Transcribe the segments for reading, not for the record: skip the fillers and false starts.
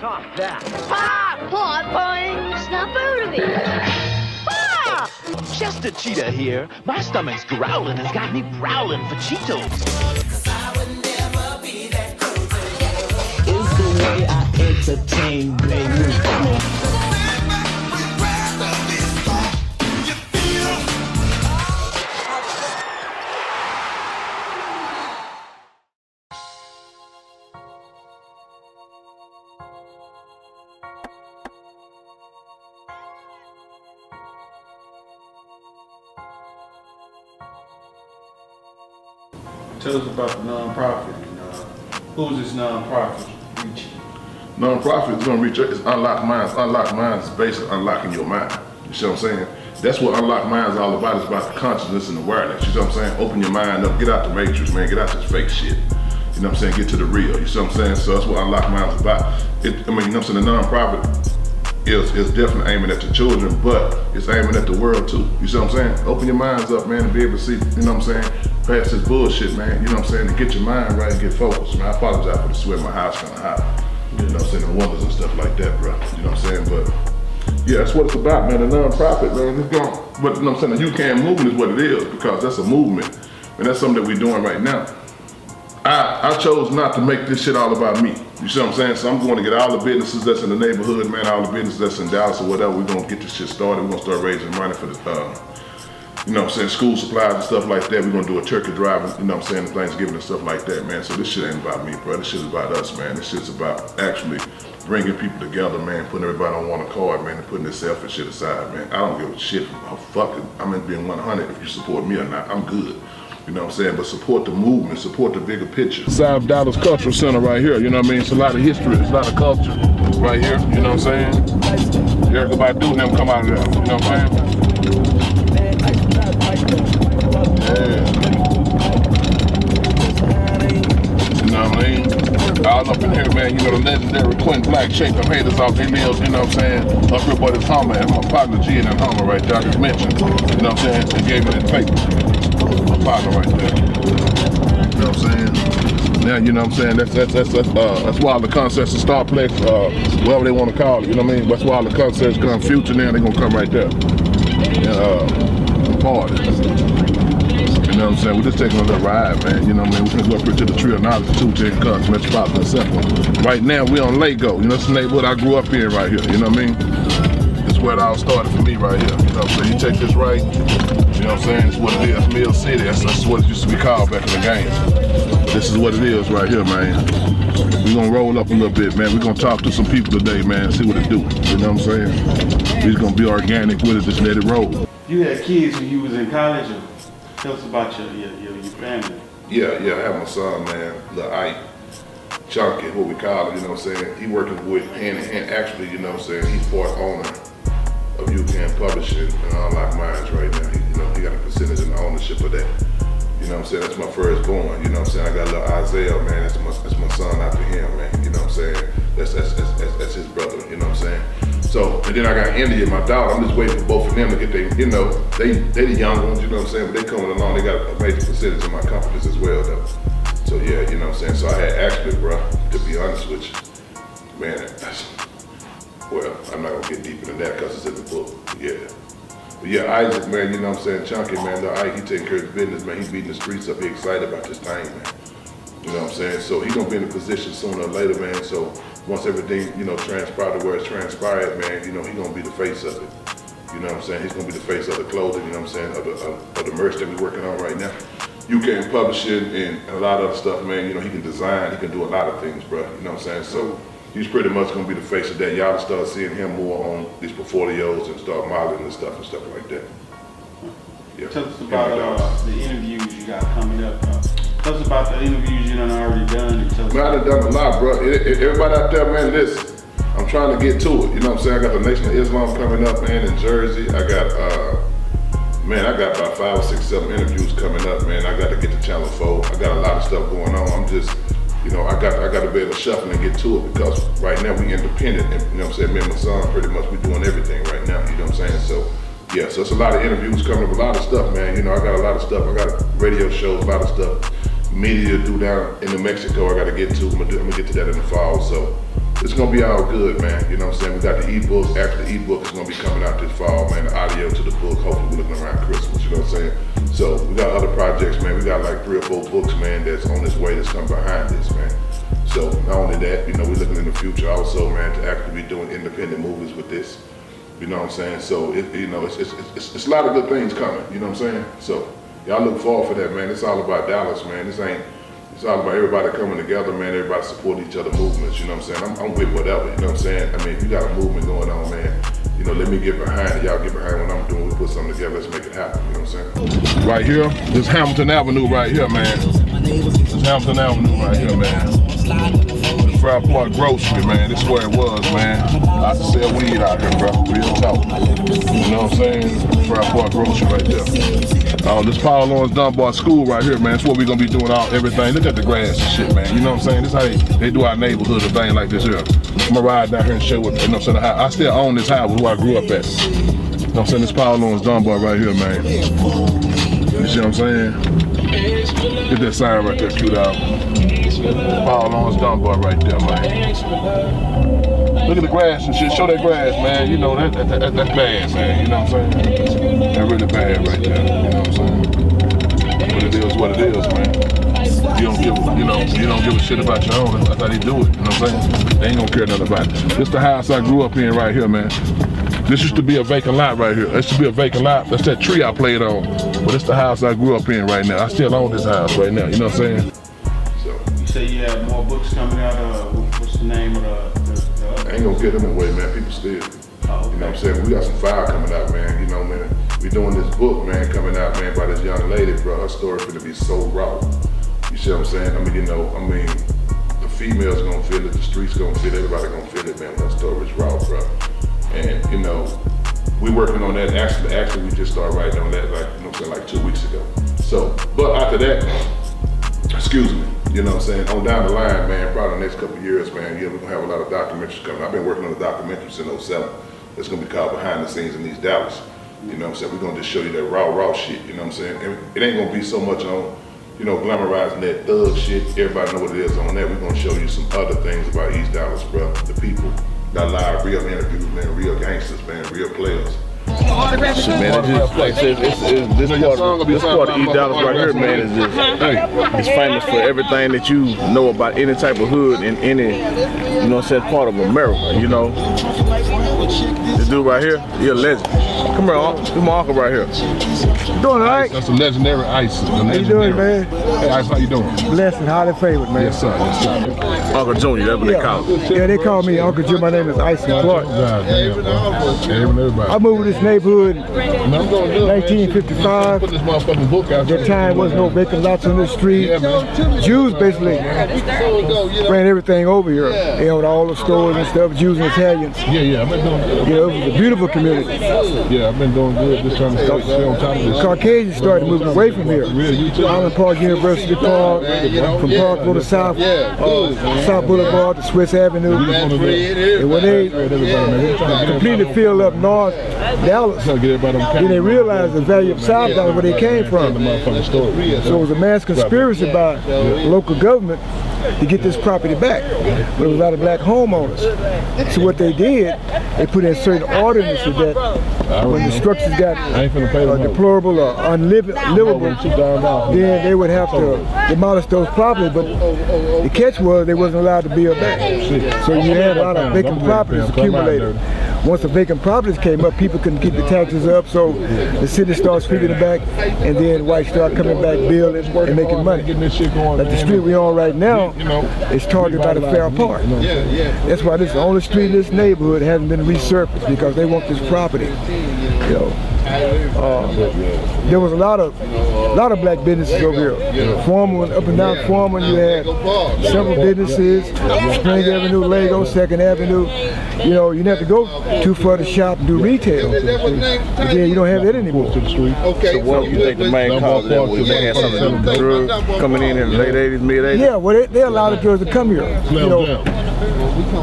Talk that. Ah! Paw pulling snap out of it. Ah! Chester Cheetah here. My stomach's growling has got me prowling for Cheetos. Is the way I entertain, baby. Tell us about the nonprofit and who's this nonprofit reaching? Nonprofit is gonna reach, it's Unlock Minds. Unlock Minds is basically unlocking your mind. You see what I'm saying? That's what Unlock Minds is all about. It's about the consciousness and awareness. You see what I'm saying? Open your mind up, get out the matrix, man. Get out this fake shit. You know what I'm saying? Get to the real. You see what I'm saying? So that's what Unlock Minds is about. You know what I'm saying? The nonprofit is definitely aiming at the children, but it's aiming at the world too. You see what I'm saying? Open your minds up, man, and be able to see, you know what I'm saying? Past this bullshit, man. You know what I'm saying? To get your mind right and get focused, man. I apologize for the sweat. My house kind of hot. You know what I'm saying? The windows and stuff like that, bro. You know what I'm saying? But yeah, that's what it's about, man. The nonprofit, man. It's gone. But you know what I'm saying? The You Can movement is what it is, because that's a movement. And that's something that we're doing right now. I chose not to make this shit all about me. You see what I'm saying? So I'm going to get all the businesses that's in the neighborhood, man, all the businesses that's in Dallas or whatever. We're going to get this shit started. We're going to start raising money for the, you know what I'm saying, school supplies and stuff like that. We're going to do a turkey drive, you know what I'm saying, and Thanksgiving and stuff like that, man. So this shit ain't about me, bro. This shit is about us, man. This shit's about actually bringing people together, man, putting everybody on one accord, man, and putting this selfish shit aside, man. I don't give a shit about fucking, I'm in being 100 if you support me or not. I'm good. You know what I'm saying? But support the movement, support the bigger picture. South Dallas Cultural Center right here, you know what I mean? It's a lot of history, it's a lot of culture right here, you know what I'm saying? Erykah Badu and them come out of there, you know what I'm saying? Yeah. You know what I mean? All up in here, man, you know, the legendary Quentin Black shake them haters off their meals, you know what I'm saying? Up here by this Hummer, and my partner G and that Hummer right there, I just mentioned, you know what I'm saying? They gave me that paper. My partner right there. You know what I'm saying? Now, you know what I'm saying? That's why all the concerts and Starplex, whatever they want to call it, you know what I mean? That's why all the concerts come future now, they're gonna come right there. And party. You know what I'm saying? We're just taking a little ride, man. You know what I mean? We're gonna go up here to the Tree of Knowledge, 210 Cuts, Metropolitan Central. Right now, we're on Lego. You know, that's the neighborhood I grew up in right here. You know what I mean? It's where it all started for me right here. You know what I'm saying? You take this right, you know what I'm saying? It's what it is. Mill City. That's what it used to be called back in the game. This is what it is right here, man. We're gonna roll up a little bit, man. We're gonna talk to some people today, man, see what it do. You know what I'm saying? We're just gonna be organic with it, just let it roll. You had kids when you was in college, or tell us about your family. Yeah, I have my son, man, Lil Ike, Chunky, what we call him, you know what I'm saying? He working with hand in hand, actually, you know what I'm saying? He's part owner of You Can Publishing and Unlock Minds right now. He got a percentage in the ownership of that. You know what I'm saying? That's my firstborn. You know what I'm saying? I got little Isaiah, man. That's my son after him, man. You know what I'm saying? That's his brother. You know what I'm saying? So, and then I got India, my daughter. I'm just waiting for both of them to get their, you know, they the young ones. You know what I'm saying? But they coming along. They got a major percentage in my companies as well, though. So yeah, you know what I'm saying? So I had actually, bro, to be honest with you, man. Well, I'm not gonna get deep into that because it's in the book. Yeah. But yeah, Isaac, man, you know what I'm saying? Chunky, man, the Ike, he taking care of his business, man. He beating the streets up. He excited about this thing, man. You know what I'm saying? So he gonna be in a position sooner or later, man. So once everything, you know, transpired to where it's transpired, man, you know, he gonna be the face of it. You know what I'm saying? He's gonna be the face of the clothing, you know what I'm saying, of the merch that we're working on right now. You can publish it and a lot of other stuff, man. You know, he can design, he can do a lot of things, bro. You know what I'm saying? So he's pretty much gonna be the face of that. Y'all start seeing him more on these portfolios and start modeling and stuff like that. Yeah. Tell us about the interviews you got coming up. Tell us about the interviews you done already done. And tell us man, I done a lot, bro. Everybody out there, man, listen. I'm trying to get to it. You know what I'm saying? I got the Nation of Islam coming up, man, in Jersey. I got about 5 or 6, 7 interviews coming up, man. I got to get to Channel 4. I got a lot of stuff going on. I'm just, you know, I got to be able to shuffle and get to it because right now we independent. And, you know what I'm saying? Me and my son, pretty much, we doing everything right now. You know what I'm saying? So, yeah, so it's a lot of interviews coming up, a lot of stuff, man. You know, I got a lot of stuff. I got radio shows, a lot of stuff. Media to do down in New Mexico I got to get to. I'm gonna get to that in the fall. So it's gonna be all good, man. You know what I'm saying? We got the ebook. After the ebook is gonna be coming out this fall, man. The audio to the book. Hopefully we're looking around Christmas. You know what I'm saying? So we got other projects, man. We got like 3 or 4 books, man, that's on this way that's coming behind this, man. So not only that, you know, we're looking in the future also, man, to actually be doing independent movies with this. You know what I'm saying? So it's a lot of good things coming. You know what I'm saying? So y'all look forward for that, man. It's all about Dallas, man. It's all about everybody coming together, man. Everybody support each other movements. You know what I'm saying? I'm with whatever. You know what I'm saying? I mean, if you got a movement going on, man, you know, let me get behind it. Y'all get behind what I'm doing. We put something together. Let's make it happen. You know what I'm saying? Right here, this Hamilton Avenue right here, man. This Hamilton Avenue right here, man. The Friar Park Grocery, man. This is where it was, man. I used to sell weed out here, bro. Real talk. You know what I'm saying? Friar Park Grocery right there. This Paul Lawrence Dunbar School right here, man. That's what we're gonna be doing everything. Look at the grass and shit, man. You know what I'm saying? This is how they do our neighborhood, a thing like this here. I'm gonna ride down here and show what, you know what I'm saying? I still own this house where I grew up at. You know what I'm saying? This Paul Lawrence Dunbar right here, man. You see what I'm saying? Get that sign right there, cute out. Paul Lawrence Dunbar right there, man. Look at the grass and shit. Show that grass, man. You know, that's bad, man. You know what I'm saying? That's really bad right there. You know what I'm saying? But it is what it is, man. You don't give a shit about your own. That's how they do it. You know what I'm saying? They ain't gonna care nothing about it. This the house I grew up in right here, man. This used to be a vacant lot right here. This used to be a vacant lot. That's that tree I played on. But it's the house I grew up in right now. I still own this house right now. You know what I'm saying? So you say you have more books coming out. What's the name of the I ain't gonna get them away, man. People still. Oh, okay. You know what I'm saying? We got some fire coming out, man. You know, man. We doing this book, man, coming out, man, by this young lady, bro. Her story's gonna be so raw. You see what I'm saying? The females gonna feel it, the streets gonna feel it, everybody gonna feel it, man. When her story is raw, bro. And you know, we working on that. Actually, we just started writing on that, like, you know what I'm saying, like 2 weeks ago. So, but after that, excuse me. You know what I'm saying? On down the line, man, probably the next couple of years, man, yeah, we're gonna have a lot of documentaries coming. I've been working on the documentaries since 2007. It's gonna be called Behind the Scenes in East Dallas. You know what I'm saying? We're gonna just show you that raw shit, you know what I'm saying? And it ain't gonna be so much on, you know, glamorizing that thug shit. Everybody know what it is on that. We're gonna show you some other things about East Dallas, bro. The people, that live, real interviews, man, real gangsters, man, real players. Man, this part of East Dallas right here, man, is just it's famous for everything that you know about any type of hood in any, you know, set part of America. You know, this dude right here, he a legend. Come here, Uncle. This is my uncle right here. You doing all right? That's a legendary Ice. How you doing, man? Hey, Ice, how you doing? Blessed and highly favored, man. Yes, sir. Yes, sir. Uncle Junior, that's what they call him. Yeah, they call me Uncle Jim. My name is Ice Clark. I moved to this neighborhood in 1955. Put this motherfucking book out. At that time, wasn't no vacant lots on the street. Jews basically ran everything over here. They owned all the stores and stuff, Jews and Italians. Yeah, I've been doing good. You know, it was a beautiful community. Yeah, I've been doing good. Just trying to stay on top of this. Caucasians started moving away from here. Island Park, University Park, from Parkville to South Boulevard to Swiss Avenue. And when they completely filled up North Dallas, then they realized the value of South Dallas, where they came from. So it was a mass conspiracy by local government to get this property back. There was a lot of black homeowners. So what they did, they put in certain ordinances that when the structures got deplorable or unlivable, then they would have to demolish those properties. But the catch was they wasn't allowed to build back. So you had a lot of vacant properties accumulated. Once the vacant properties came up, people couldn't keep the taxes up, so the city started sweeping it back, and then whites started coming back, building and making money. Like the street we're on right now is targeted by the Fair Park. That's why this is the only street in this neighborhood hasn't been resurfaced, because they want this property. You know. There was a lot of black businesses over here. Foreman, up and down Foreman, you had several businesses, Spring Avenue, Lego, 2nd Avenue. You know, you didn't have to go too far to shop and do retail. Again, you don't have that anymore. So what do you think the main cause of that was? They had something to do with drugs coming in the late 80s, mid 80s? Yeah, well, they allow the drugs to come here. You know,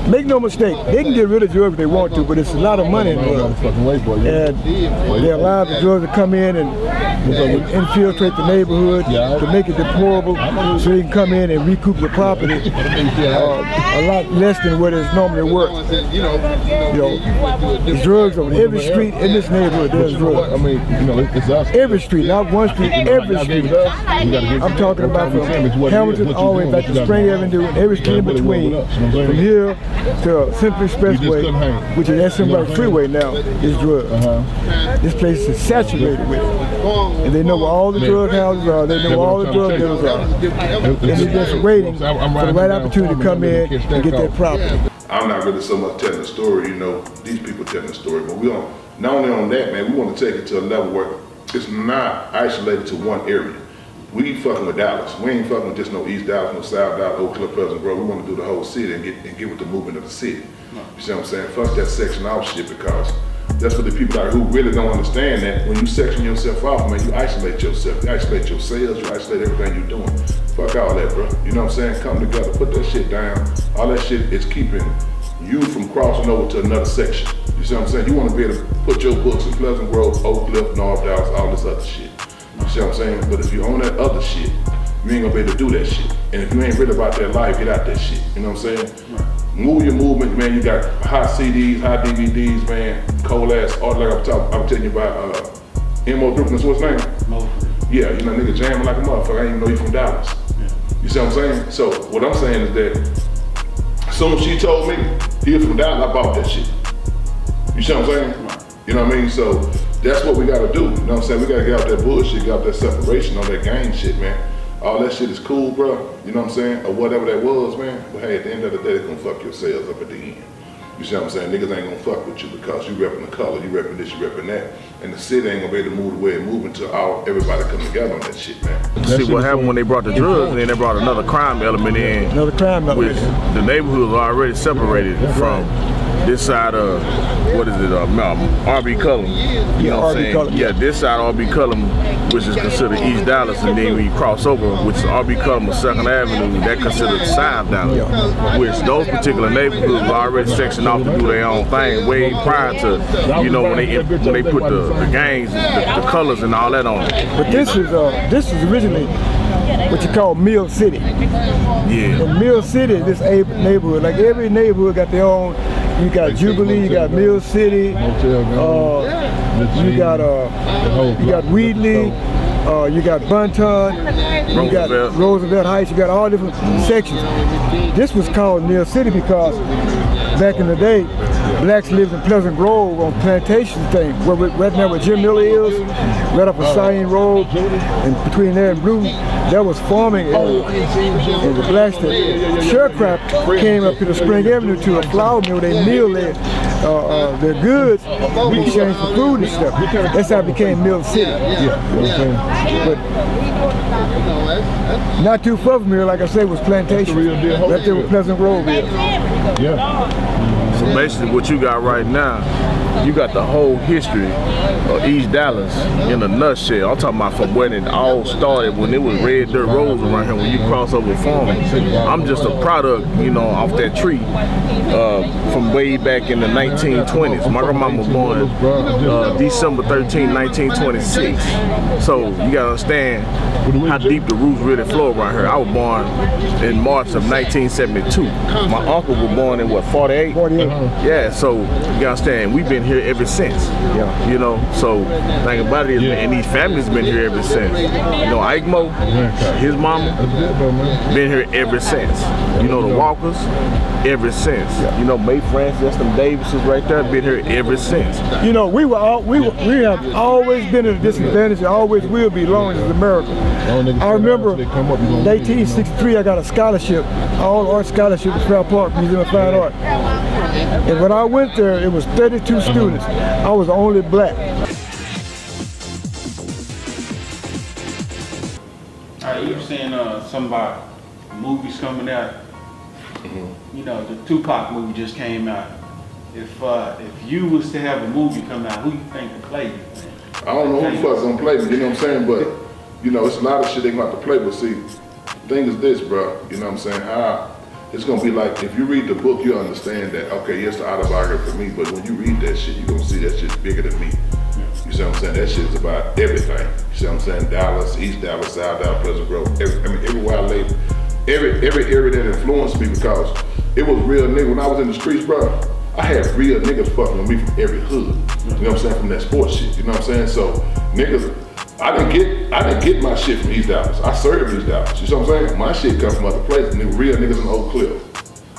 make no mistake, they can get rid of drugs if they want to, but it's a lot of money in drugs. And they allow the drugs to come in, and infiltrate the neighborhood to make it deplorable so they can come in and recoup the property a lot less than what it's normally worth. You know, there's drugs on every street in this neighborhood. There's drugs. I mean, you know, it's us. Every street, not one street, every street. I'm talking about from Hamilton all the way back to Spring Avenue and every street in between. From here to Central Expressway, which is Essenberg Freeway now, is drugs. This place is saturated with it. And they know where all the drug houses are, they know where all the drug dealers are. And they're just waiting for the right opportunity to come in and get their property. I'm not really so much telling the story, you know, these people telling the story, but we don't, not only on that, man, we want to take it to a level where it's not isolated to one area. We fucking with Dallas. We ain't fucking with just no East Dallas, no South Dallas, Oak Cliff, Pleasant Grove. We want to do the whole city and get with the movement of the city. You see what I'm saying? Fuck that section off shit, because that's for the people out who really don't understand that when you section yourself off, man, you isolate yourself. You isolate your sales, you isolate everything you're doing. Fuck all that, bro. You know what I'm saying? Come together, put that shit down. All that shit is keeping you from crossing over to another section. You see what I'm saying? You want to be able to put your books in Pleasant Grove, Oak Cliff, North Dallas, all this other shit. You see what I'm saying? But if you own that other shit, you ain't gonna be able to do that shit. And if you ain't ready about that life, get out that shit. You know what I'm saying? Move your movement, man. You got hot CDs, hot DVDs, man. Cold ass art, like I'm telling you about M.O. Brooklyn, what's his name? Yeah, you know, nigga jamming like a motherfucker. I didn't even know you from Dallas. You see what I'm saying? So what I'm saying is that as soon as she told me he was from Dallas, I bought that shit. You see what I'm saying? You know what I mean? So that's what we gotta do. You know what I'm saying? We gotta get out that bullshit, get out that separation, all that gang shit, man. All that shit is cool, bro. You know what I'm saying? Or whatever that was, man. But hey, at the end of the day, it's gonna fuck your sales up at the end. You see what I'm saying? Niggas ain't gonna fuck with you because you repping the color, you repping this, you repping that. And the city ain't gonna be able to move the way it move until everybody come together on that shit, man. See what happened when they brought the drugs and then they brought another crime element in. Another crime element. Which the neighborhood was already separated from this side of, what is it, R.B. Cullum. You know what I'm saying? Yeah, this side of R.B. Cullum, which is considered East Dallas, and then when you cross over, which is R.B. Cullum or 2nd Avenue, that considered South Dallas. Which those particular neighborhoods were already sectioned off to do their own thing way prior to, you know, when they put the gangs, the colors and all that on it. But this is originally what you call Mill City. Yeah. In Mill City, this neighborhood, like every neighborhood got their own. You got Jubilee, you got Mill City, you got Wheatley, you got Bunton, you got Roosevelt Heights, you got all different sections. This was called Mill City because back in the day, blacks lived in Pleasant Grove on plantation thing, right now where Jim Miller is, right up a Cyan Road, and between there and Blue, that was farming area. And the blacks that sharecropped came up to the Spring Avenue to a flour mill, they mill their goods in exchange for food and stuff. That's how it became Mill City. But not too far from here, like I said, was plantation. Right there where Pleasant Grove is. So basically what you got right now, you got the whole history of East Dallas in a nutshell. I'm talking about from when it all started, when it was red dirt roads around here, when you cross over farming. I'm just a product, you know, off that tree from way back in the 1920s. My grandmama was born December 13, 1926. So you gotta understand how deep the roots really flow around here. I was born in March of 1972. My uncle was born in what, 48? 48. Yeah, so you gotta understand, we've been here ever since. Yeah. You know, so think about it, and these families been here ever since. You know, Ike Mo, his mama, been here ever since. You know, the Walkers, ever since. You know, May Francis, them Davises right there, been here ever since. You know, we have always been at a disadvantage and always will be long as America. I remember in 1863 I got a scholarship, all art scholarship at Stroud Park Museum of Fine Art. And when I went there, it was 32 students. I was the only black. All right, you were saying something about movies coming out. You know, the Tupac movie just came out. If you was to have a movie come out, who you think would play you? I don't know who the fuck's gonna play me, you know what I'm saying? But, you know, it's a lot of shit they gonna have to play. But see, the thing is this, bro, you know what I'm saying? It's gonna be like, if you read the book, you'll understand that, okay, yes, the autobiography for me, but when you read that shit, you're gonna see that shit's bigger than me. You see what I'm saying? That shit is about everything. You see what I'm saying? Dallas, East Dallas, South Dallas, Pleasant Grove. Everywhere I lived, every area that influenced me because it was real niggas. When I was in the streets, bro, I had real niggas fucking with me from every hood. You know what I'm saying? From that sports shit. You know what I'm saying? So niggas, I didn't get my shit from East Dallas. I served East Dallas. You know what I'm saying? My shit come from other places. Real niggas in Oak Cliff.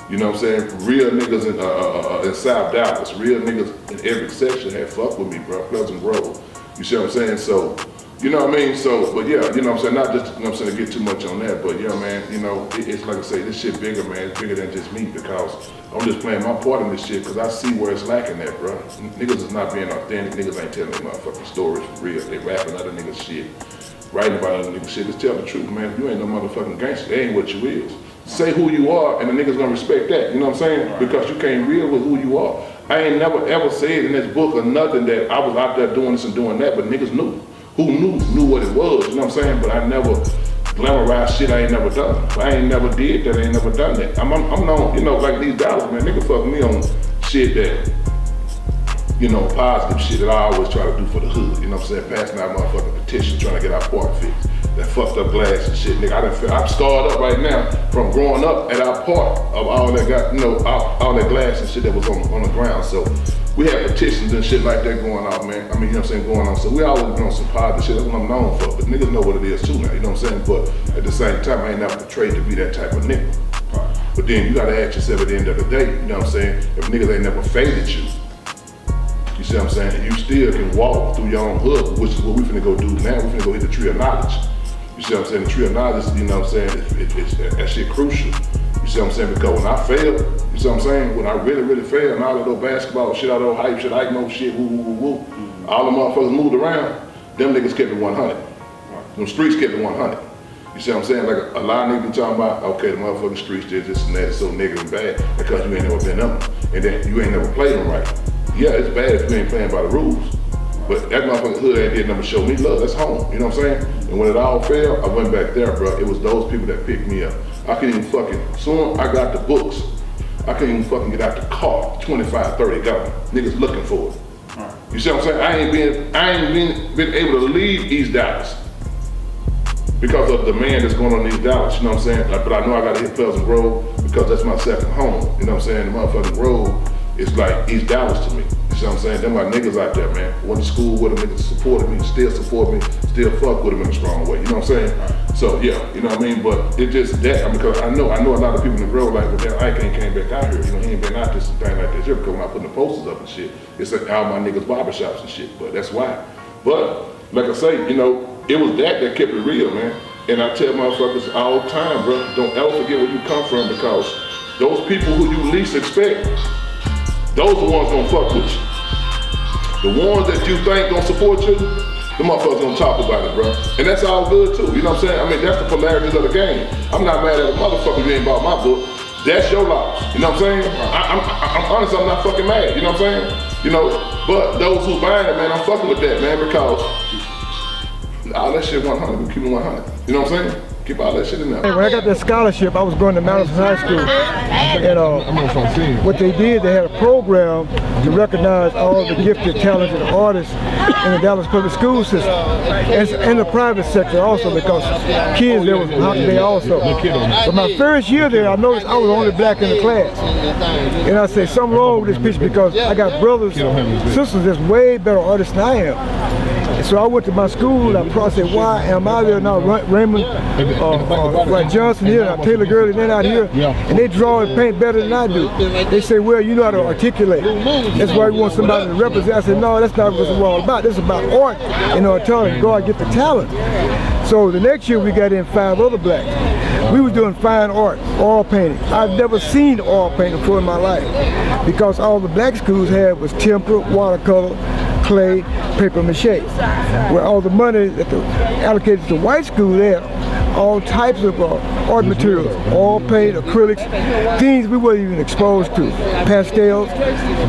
You know what I'm saying? Real niggas in South Dallas. Real niggas in every section had fucked with me, bro. Pleasant Grove. You see what I'm saying? So, you know what I mean? So, but yeah, you know what I'm saying? Not just, you know what I'm saying, to get too much on that, but yeah, man, you know, it's like I say, this shit bigger, man. It's bigger than just me because I'm just playing my part in this shit because I see where it's lacking at, bro. Niggas is not being authentic. Niggas ain't telling their motherfucking stories for real. They rapping other niggas shit, writing about other niggas shit. Just tell the truth, man. If you ain't no motherfucking gangster, that ain't what you is. Say who you are and the niggas gonna respect that, you know what I'm saying? Right. Because you can't real with who you are. I ain't never ever said in this book or nothing that I was out there doing this and doing that, but niggas knew. Who knew what it was, you know what I'm saying? But I never glamorized shit I ain't never done. I ain't never did that, I ain't never done that. I'm known, you know, like these Dallas, man, nigga fuck me on shit that, you know, positive shit that I always try to do for the hood, you know what I'm saying? Passing out motherfucking petition, trying to get our park fixed. That fucked up glass and shit, nigga. I'm scarred up right now from growing up at our park of all that got, you know, all that glass and shit that was on the ground. So we had petitions and shit like that going on, man. I mean, you know what I'm saying, going on. So we always been on some positive shit. That's what I'm known for. But niggas know what it is too now, you know what I'm saying? But at the same time, I ain't never portrayed to be that type of nigga. But then you gotta ask yourself at the end of the day, you know what I'm saying? If niggas ain't never faded you see what I'm saying? You still can walk through your own hood, which is what we finna go do now. We finna go hit the tree of knowledge. You see what I'm saying? The tree of knowledge, you know what I'm saying? That shit crucial. You see what I'm saying? Because when I failed, you see what I'm saying? When I really failed, and all of those basketball shit, all those hype shit, I know shit, woo. All the motherfuckers moved around, them niggas kept it 100. Them streets kept it 100. You see what I'm saying? Like a lot of niggas be talking about, okay, the motherfucking streets did this and that, it's so negative and bad because you ain't never been them. And then you ain't never played them right. Yeah, it's bad if you ain't playing by the rules. But that motherfucking hood ain't did never show me love. That's home, you know what I'm saying? And when it all failed, I went back there, bro. It was those people that picked me up. I couldn't even fucking, soon I got the books, I couldn't even fucking get out the car, 25, 30 gone. Niggas looking for it. You see what I'm saying? I ain't been able to leave East Dallas because of the demand that's going on in East Dallas, you know what I'm saying? But I know I gotta hit Pleasant Grove because that's my second home, you know what I'm saying? The motherfucking Grove is like East Dallas to me. You see what I'm saying? Them my niggas out there, man. Went to school with them, niggas supported me, still support me, still fuck with them in a strong way. You know what I'm saying? So yeah, you know what I mean? But it just that, because I know a lot of people in the Grove like, well, damn, Ike ain't came back out here. You know, he ain't been out this and thing like this here because when I put the posters up and shit, it's like all my niggas barbershops and shit. But that's why. But like I say, you know, it was that kept it real, man. And I tell motherfuckers all the time, bro, don't ever forget where you come from because those people who you least expect, those the ones gonna fuck with you. The ones that you think gonna support you, the motherfuckers gonna talk about it, bro. And that's all good too, you know what I'm saying? I mean, that's the polarities of the game. I'm not mad at a motherfucker who ain't bought my book. That's your loss, you know what I'm saying? I'm honest, I'm not fucking mad, you know what I'm saying? You know, but those who buying it, man, I'm fucking with that, man, because all that shit 100, we keep it 100. You know what I'm saying? Keep all that shit in there. When I got that scholarship, I was going to Madison High School, and what they did, they had a program to recognize all the gifted, talented artists in the Dallas public school system, and in the private sector also, because kids there was hockey day also. But my first year there, I noticed I was the only black in the class, and I said something wrong with this picture because I got brothers, sisters that's way better artists than I am. So I went to my school and I said, why am I there now? Raymond like Johnson here, Taylor Gurley, they're out here, and they draw and paint better than I do. They say, well, you know how to articulate. That's why we want somebody to represent. I said, no, that's not what it's all about. This is about art and our talent. Go out and get the talent. So the next year we got in 5 other blacks. We was doing fine art, oil painting. I've never seen oil painting before in my life because all the black schools had was temper, watercolor, clay, paper mache. Where all the money that allocated to white school, they had all types of art materials, oil paint, acrylics, things we weren't even exposed to, pastels,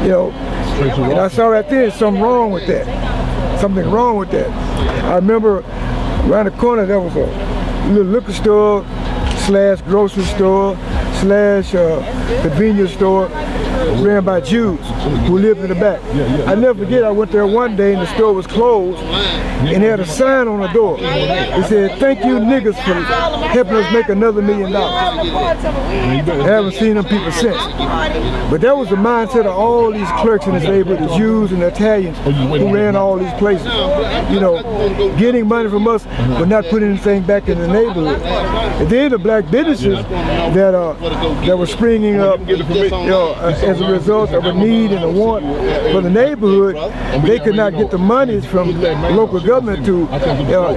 you know. And I saw right there something wrong with that. Something wrong with that. I remember around the corner there was a little liquor store / grocery store / convenience store ran by Jews. who lived in the back. I never forget, I went there one day and the store was closed and they had a sign on the door. It said, "Thank you niggas for helping us make another $1 million." I haven't seen them people since. But that was the mindset of all these clerks in this neighborhood, the Jews and the Italians who ran all these places. You know, getting money from us, but not putting anything back in the neighborhood. And then the black businesses that were springing up, as a result of a need and a want for the neighborhood, they could not get the monies from local government to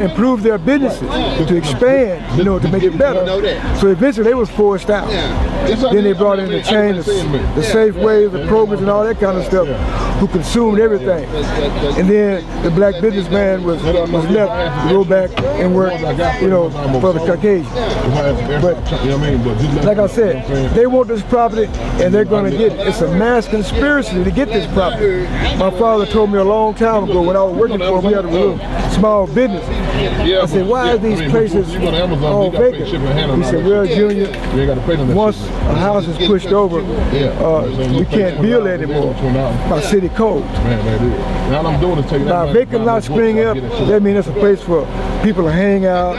improve their businesses, to expand, to make it better. So eventually they was forced out. Then they brought in the chain, the Safeways, the Progress, and all that kind of stuff, who consumed everything. And then the black businessman was left to go back and work, for the Caucasian. But like I said, they want this property and they're going to get it. It's a mass conspiracy to get this property. My father told me a long time ago when I was working for him, we had a little small business. I said, "Why are these places all vacant?" He said, "Well, Junior, once a house is pushed over, we can't build anymore by city code. Now, vacant lots spring up, that means it's a place for people to hang out,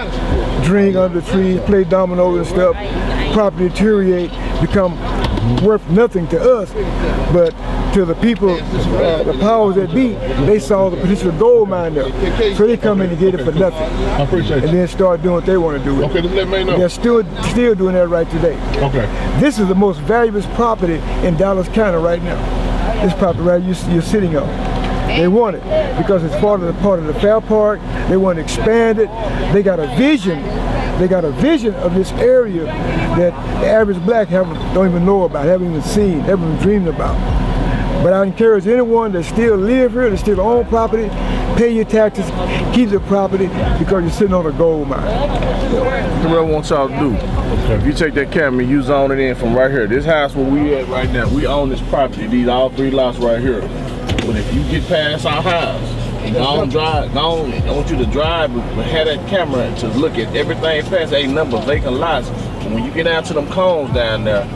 drink under the trees, play dominoes and stuff. Property deteriorate, become worth nothing to us, but to the people, the powers that be, they saw the potential gold mine there. So they come in and get it for nothing. I appreciate and then start doing what they want to do with it. Okay, just let me know. They're still doing that right today. Okay. This is the most valuable property in Dallas County right now. This property right you're sitting on. They want it because it's part of the Fair Park. They want to expand it. They got a vision. They got a vision of this area that the average black don't even know about, haven't even seen, haven't even dreamed about. But I encourage anyone that still live here, that still own property, pay your taxes, keep the property because you're sitting on a gold mine. What I want y'all to do, if you take that camera and you zone it in from right here, this house where we at right now, we own this property, these all 3 lots right here. But if you get past our house, I want you to drive, but have that camera to look at everything past a number of vacant lots. And when you get down to them cones down there,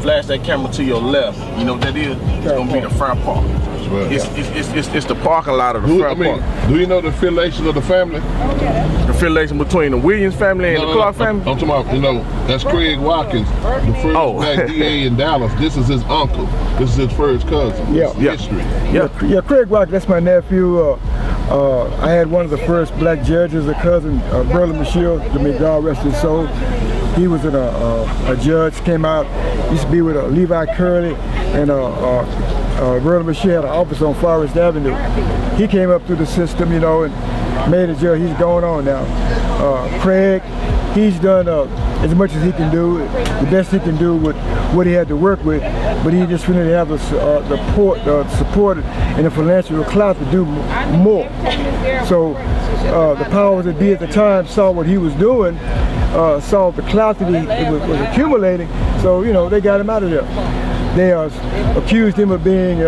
flash that camera to your left. You know what that is? It's gonna be the Fair Park. Well, it's the parking lot of the Fair Park. Do you know the affiliation of the family? The affiliation between the Williams family and the Clark family? I'm talking about, that's Craig Watkins, the first black DA in Dallas. This is his uncle. This is his first cousin. History. Yeah, Craig Watkins, that's my nephew. I had one of the first black judges, a cousin, Berlin Michelle, may God rest his soul. He was a judge, came out, used to be with Levi Curley, and Berlin Michelle had an office on Forest Avenue. He came up through the system, and made a judge. He's going on now. Craig, he's done as much as he can do, the best he can do with what he had to work with, but he just really have the support and the financial clout to do more. So the powers that be at the time saw what he was doing, saw the clout that he was accumulating, so they got him out of there. They accused him of being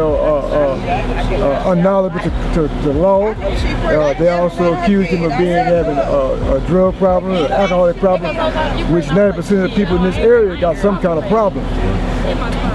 unknowledgeable to the law. They also accused him of having a drug problem, an alcoholic problem, which 90% of the people in this area got some kind of problem.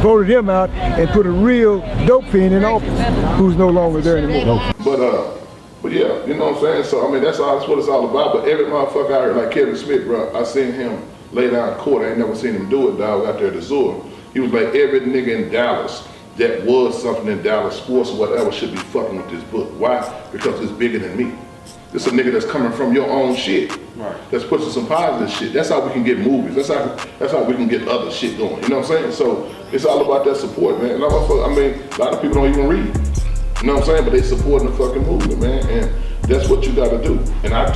Voted him out and put a real dope fiend in office, who's no longer there anymore. But yeah, you know what I'm saying? So, that's what it's all about. But every motherfucker out here, like Kevin Smith, bro, I seen him lay down in court. I ain't never seen him do it, dog, out there at the zoo. He was like, every nigga in Dallas that was something in Dallas sports or whatever should be fucking with this book. Why? Because it's bigger than me. This a nigga that's coming from your own shit. Right. That's pushing some positive shit. That's how we can get movies. That's how we can get other shit going. You know what I'm saying? So it's all about that support, man. And a lot of people don't even read. You know what I'm saying? But they supporting the fucking movement, man. And that's what you gotta do. And I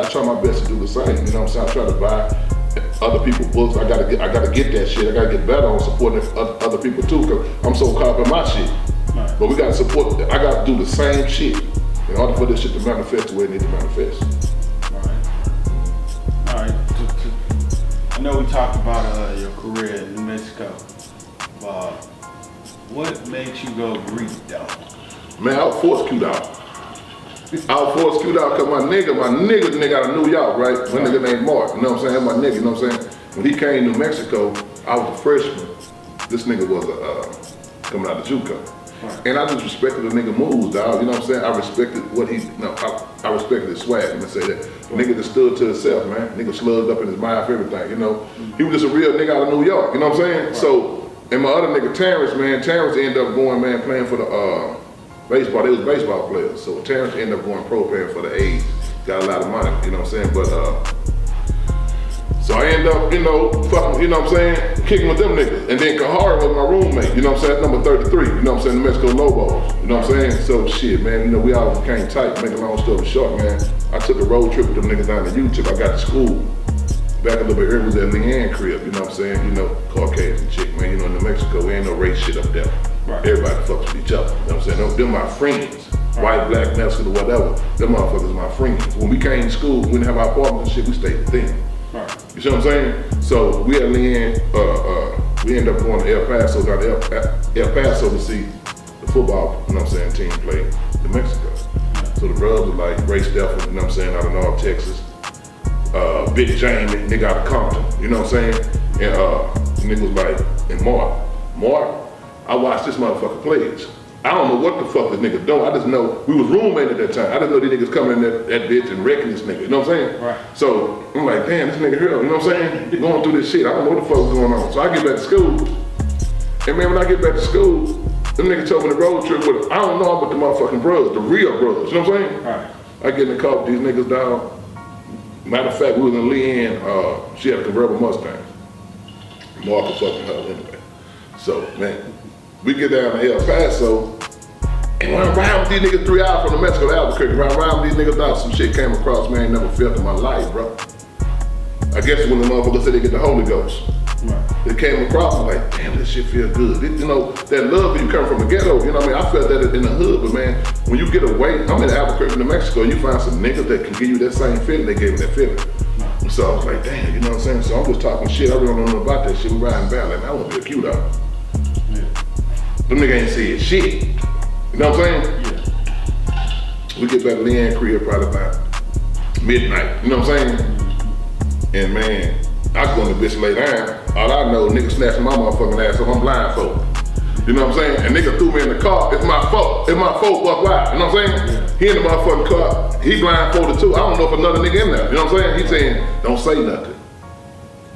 try my best to do the same. You know what I'm saying? I try to buy other people's books. I gotta get that shit. I gotta get better on supporting other people too, because I'm so caught up in my shit. Right. But we gotta support, I gotta do the same shit in order for this shit to manifest the way it needs to manifest. All right. I know we talked about your career in New Mexico. What made you go Greek though? Man, I was forced queued out. Cause my nigga out of New York, right? My nigga named Mark, you know what I'm saying? My nigga, you know what I'm saying? When he came to New Mexico, I was a freshman. This nigga was coming out of JUCO. And I just respected the nigga moves, dog. You know what I'm saying? I respected what he, I respected his swag. Let me say that. The nigga just stood to himself, man. Nigga slugged up in his mouth, everything, you know. He was just a real nigga out of New York, you know what I'm saying? So, and my other nigga, Terrence, man, Terrence ended up going, man, playing for the baseball. They was baseball players. So Terrence ended up going pro playing for the A's. Got a lot of money, you know what I'm saying? But, so I ended up, you know, fucking, you know what I'm saying, kicking with them niggas. And then Kahara was my roommate, you know what I'm saying, number 33, you know what I'm saying, the Mexico Lobos, you know what I'm saying? So shit, man, you know, we all became tight, make a long story short, man. I took a road trip with them niggas down to YouTube. I got to school. Back a little bit earlier was at Leanne crib, you know what I'm saying? You know, Caucasian chick, man, you know, in New Mexico, we ain't no race shit up there. Right. Everybody fucks with each other, you know what I'm saying? Them my friends. White, black, Mexican, or whatever. Them motherfuckers my friends. When we came to school, we didn't have our apartments and shit, we stayed with them. Right. You see what I'm saying? So we had Leanne, we ended up going to El Paso, down to El Paso to see the football, you know what I'm saying, team play in Mexico. So the brothers were like Ray Stephan, you know what I'm saying, out of North Texas. Big Jamie, nigga out of Compton, you know what I'm saying? And nigga was like, and Mark, I watched this motherfucker plays. I don't know what the fuck this nigga doing. I just know we was roommates at that time. I just know these niggas coming in that bitch and wrecking this nigga. You know what I'm saying? Right. So I'm like, damn, this nigga here. You know what I'm saying? Going through this shit. I don't know what the fuck was going on. So I get back to school, and man, when I get back to school, them niggas told me the road trip with. I don't know about the motherfucking brothers, the real brothers. You know what I'm saying? Right. I get in the car with these niggas down. Matter of fact, we was in Leanne. She had a convertible Mustang. Mark was fucking her anyway. So man, we get down to El Paso. And when I ride with these niggas 3 hours from New Mexico to Albuquerque, when I ride with these niggas down, some shit came across, man, never felt in my life, bro. I guess when the motherfuckers said they get the Holy Ghost, right. It came across, I'm like, damn, this shit feel good. You know, that love when you come from the ghetto, you know what I mean? I felt that in the hood, but man, when you get away, I'm in Albuquerque, New Mexico, you find some niggas that can give you that same feeling, they gave me that feeling. Right. So I was like, damn, you know what I'm saying? So I'm just talking shit, I really don't know about that shit, we riding back, like, man, I want to be a cute out. Yeah. Them niggas ain't saying shit. You know what I'm saying? Yeah. We get back to Leanne crib probably about midnight. You know what I'm saying? And man, I go in the bitch lay down. All I know, nigga snatching my motherfucking ass up. I'm blindfolded. You know what I'm saying? And nigga threw me in the car. It's my fault. It's my fault. Buck wild. You know what I'm saying? Yeah. He in the motherfucking car. He blindfolded too. I don't know if another nigga in there. You know what I'm saying? He's saying, don't say nothing.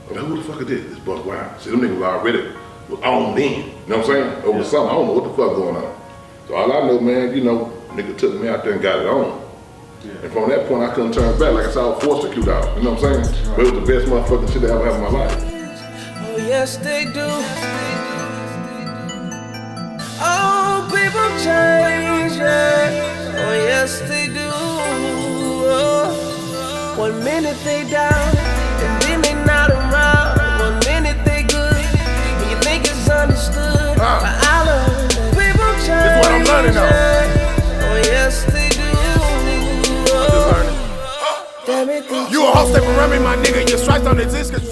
I'm like, who the fuck is this? This Buck wild. See, them niggas already was on in. You know what I'm saying? Over something. I don't know what the fuck going on. So all I know, man, you know, nigga took me out there and got it on. Yeah. And from that point, I couldn't turn back. Like I said, I was forced to cute out. You know what I'm saying? Right. But it was the best motherfucking shit I ever had in my life. Oh, yes, they do. Oh, people change, yeah. Oh, yes, they do. Oh. 1 minute they down, and then they not around. 1 minute they good, and you think it's understood. But I learned that people change. That's what I'm learning now. Oh, yes, they do. I'm just learning. Damn it, You a host that for Remy, my nigga. Your stripes don't exist 'cause you